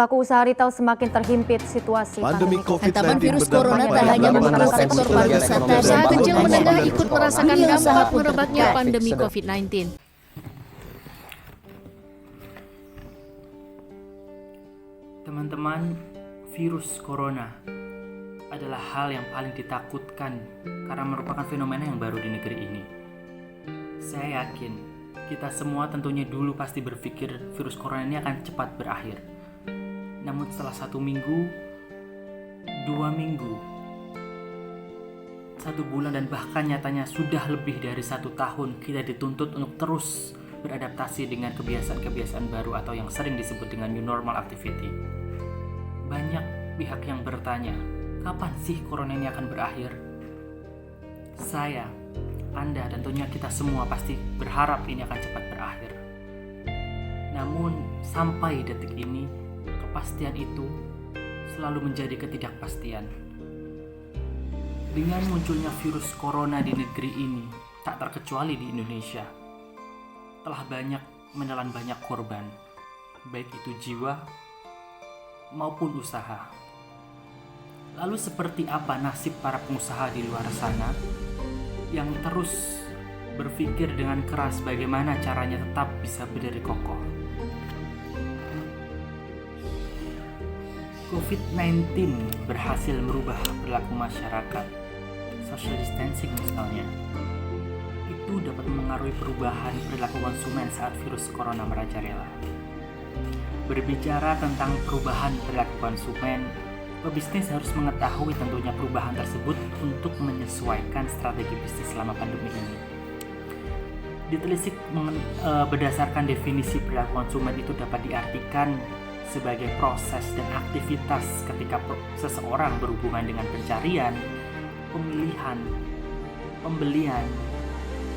pelaku usaha retail semakin terhimpit situasi Pandemi Hantaman COVID-19 virus corona tak hanya memukul sektor pariwisata, Usaha kecil menengah ikut merasakan Dunia usaha dampak pun merebaknya tertekan. pandemi COVID-19. Teman-teman, virus corona adalah hal yang paling ditakutkan karena merupakan fenomena yang baru di negeri ini. Saya yakin kita semua tentunya dulu pasti berpikir virus corona ini akan cepat berakhir. Namun setelah 1 minggu, 2 minggu, 1 bulan dan bahkan nyatanya sudah lebih dari 1 tahun kita dituntut untuk terus beradaptasi dengan kebiasaan-kebiasaan baru atau yang sering disebut dengan new normal activity. Banyak pihak yang bertanya, kapan sih corona ini akan berakhir? Saya, Anda, tentunya kita semua pasti berharap ini akan cepat berakhir. Namun sampai detik ini, kepastian itu selalu menjadi ketidakpastian. Dengan munculnya virus corona di negeri ini, tak terkecuali di Indonesia, telah banyak menelan banyak korban, baik itu jiwa maupun usaha. Lalu seperti apa nasib para pengusaha di luar sana yang terus berpikir dengan keras bagaimana caranya tetap bisa berdiri kokoh? COVID-19 berhasil merubah perilaku masyarakat. Social distancing misalnya, itu dapat mengaruhi perubahan perilaku konsumen saat virus corona merajalela. Berbicara tentang perubahan perilaku konsumen, pebisnis harus mengetahui tentunya perubahan tersebut untuk menyesuaikan strategi bisnis selama pandemi ini. Ditelisik berdasarkan definisi perilaku konsumen itu dapat diartikan sebagai proses dan aktivitas ketika seseorang berhubungan dengan pencarian, pemilihan, pembelian,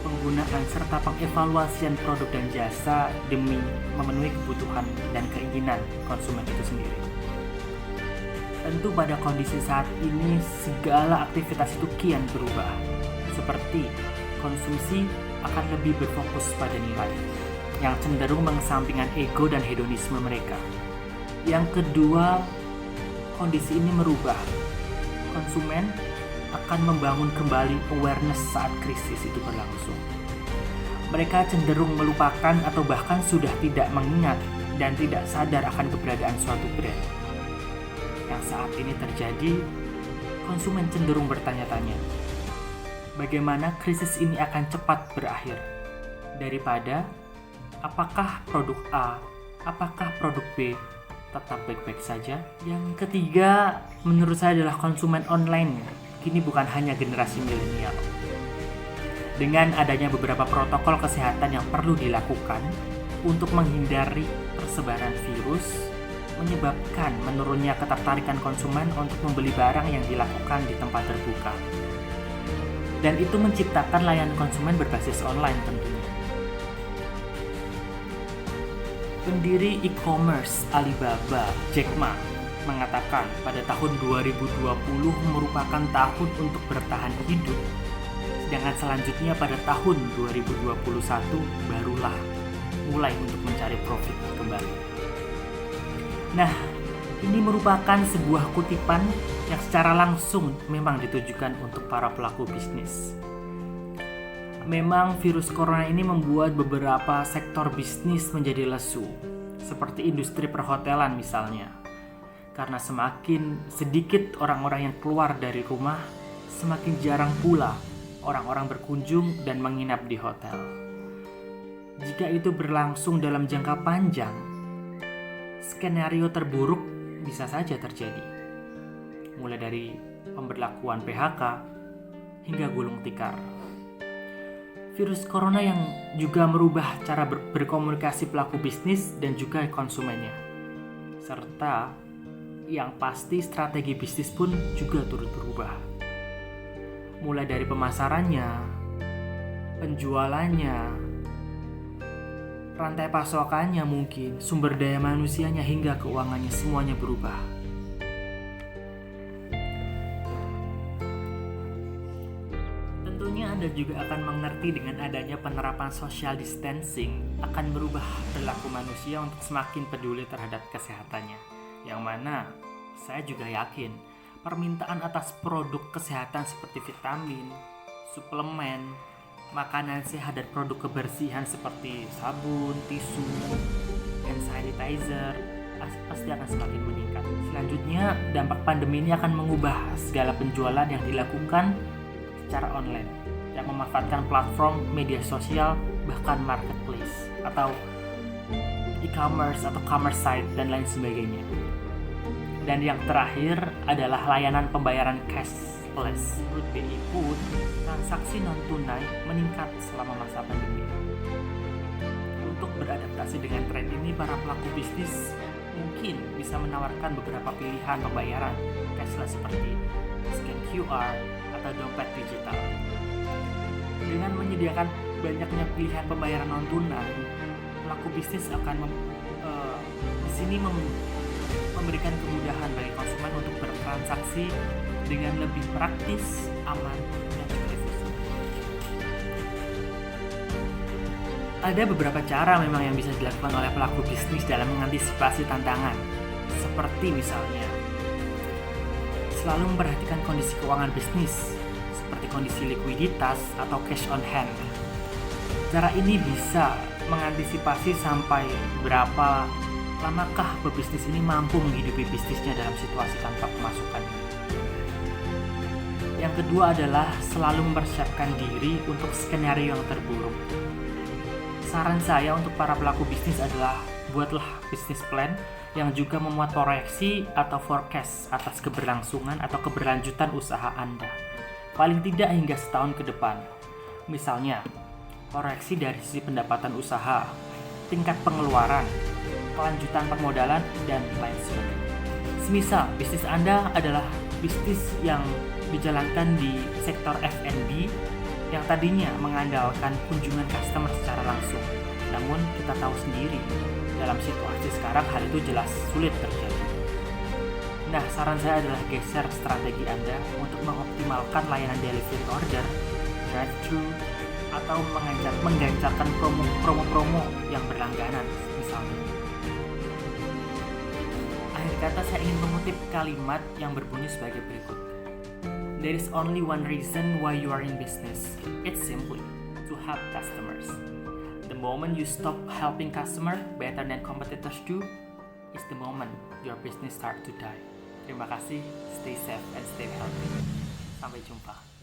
penggunaan serta pengevaluasian produk dan jasa demi memenuhi kebutuhan dan keinginan konsumen itu sendiri. Tentu pada kondisi saat ini segala aktivitas itu kian berubah. Seperti konsumsi akan lebih berfokus pada nilai, yang cenderung mengesampingkan ego dan hedonisme mereka. Yang kedua, kondisi ini merubah. Konsumen akan membangun kembali awareness saat krisis itu berlangsung. Mereka cenderung melupakan atau bahkan sudah tidak mengingat dan tidak sadar akan keberadaan suatu brand. Yang saat ini terjadi, konsumen cenderung bertanya-tanya, bagaimana krisis ini akan cepat berakhir? Daripada, apakah produk A, apakah produk B tetap baik-baik saja? Yang ketiga, menurut saya adalah konsumen online. Kini bukan hanya generasi milenial. Dengan adanya beberapa protokol kesehatan yang perlu dilakukan untuk menghindari persebaran virus, menyebabkan menurunnya ketertarikan konsumen untuk membeli barang yang dilakukan di tempat terbuka. Dan itu menciptakan layanan konsumen berbasis online tentunya. Pendiri e-commerce Alibaba, Jack Ma, mengatakan pada tahun 2020 merupakan tahun untuk bertahan hidup, sedangkan selanjutnya pada tahun 2021 barulah mulai untuk mencari profit kembali. Nah, ini merupakan sebuah kutipan yang secara langsung memang ditujukan untuk para pelaku bisnis. Memang virus corona ini membuat beberapa sektor bisnis menjadi lesu, seperti industri perhotelan misalnya. Karena semakin sedikit orang-orang yang keluar dari rumah, semakin jarang pula orang-orang berkunjung dan menginap di hotel. Jika itu berlangsung dalam jangka panjang, skenario terburuk bisa saja terjadi. Mulai dari pemberlakuan PHK hingga gulung tikar. Virus corona yang juga merubah cara berkomunikasi pelaku bisnis dan juga konsumennya. Serta yang pasti strategi bisnis pun juga turut berubah. Mulai dari pemasarannya, penjualannya, rantai pasokannya mungkin, sumber daya manusianya hingga keuangannya semuanya berubah. Tentunya Anda juga akan mengerti dengan adanya penerapan social distancing akan merubah perilaku manusia untuk semakin peduli terhadap kesehatannya. yang mana saya juga yakin permintaan atas produk kesehatan seperti vitamin, suplemen, makanan sehat dan produk kebersihan seperti sabun, tisu, hand sanitizer pasti akan semakin meningkat. Selanjutnya, dampak pandemi ini akan mengubah segala penjualan yang dilakukan secara online, yang memanfaatkan platform media sosial, bahkan marketplace atau e-commerce atau commerce site dan lain sebagainya. Dan yang terakhir adalah layanan pembayaran cashless. Menurut BI pun, transaksi non-tunai meningkat selama masa pandemi. Untuk beradaptasi dengan tren ini, para pelaku bisnis mungkin bisa menawarkan beberapa pilihan pembayaran cashless seperti scan QR atau dompet digital. Dengan menyediakan banyaknya pilihan pembayaran non-tunai, pelaku bisnis akan di sini memberikan kemudahan bagi konsumen untuk bertransaksi dengan lebih praktis, aman, dan juga efisien. Ada beberapa cara memang yang bisa dilakukan oleh pelaku bisnis dalam mengantisipasi tantangan, seperti misalnya selalu memperhatikan kondisi keuangan bisnis, seperti kondisi likuiditas atau cash on hand. Cara ini bisa mengantisipasi sampai berapa lamakah pebisnis ini mampu menghidupi bisnisnya dalam situasi tanpa pemasukan. Yang kedua adalah selalu mempersiapkan diri untuk skenario yang terburuk. Saran saya untuk para pelaku bisnis adalah buatlah bisnis plan yang juga memuat proyeksi atau forecast atas keberlangsungan atau keberlanjutan usaha Anda. Paling tidak hingga setahun ke depan. Misalnya, proyeksi dari sisi pendapatan usaha, tingkat pengeluaran, kelanjutan permodalan, dan lain sebagainya. Semisal bisnis Anda adalah bisnis yang dijalankan di sektor F&B yang tadinya mengandalkan kunjungan customer secara langsung. Namun kita tahu sendiri, dalam situasi sekarang hal itu jelas sulit terjadi. Nah, saran saya adalah geser strategi Anda untuk mengoptimalkan layanan delivery order, drive-thru, atau menggancarkan promo-promo yang berlangganan misalnya. Akhir kata saya ingin mengutip kalimat yang berbunyi sebagai berikut. There is only one reason why you are in business. It's simply to help customers. The moment you stop helping customer better than competitors do, is the moment your business start to die. Terima kasih, stay safe and stay healthy. Sampai jumpa.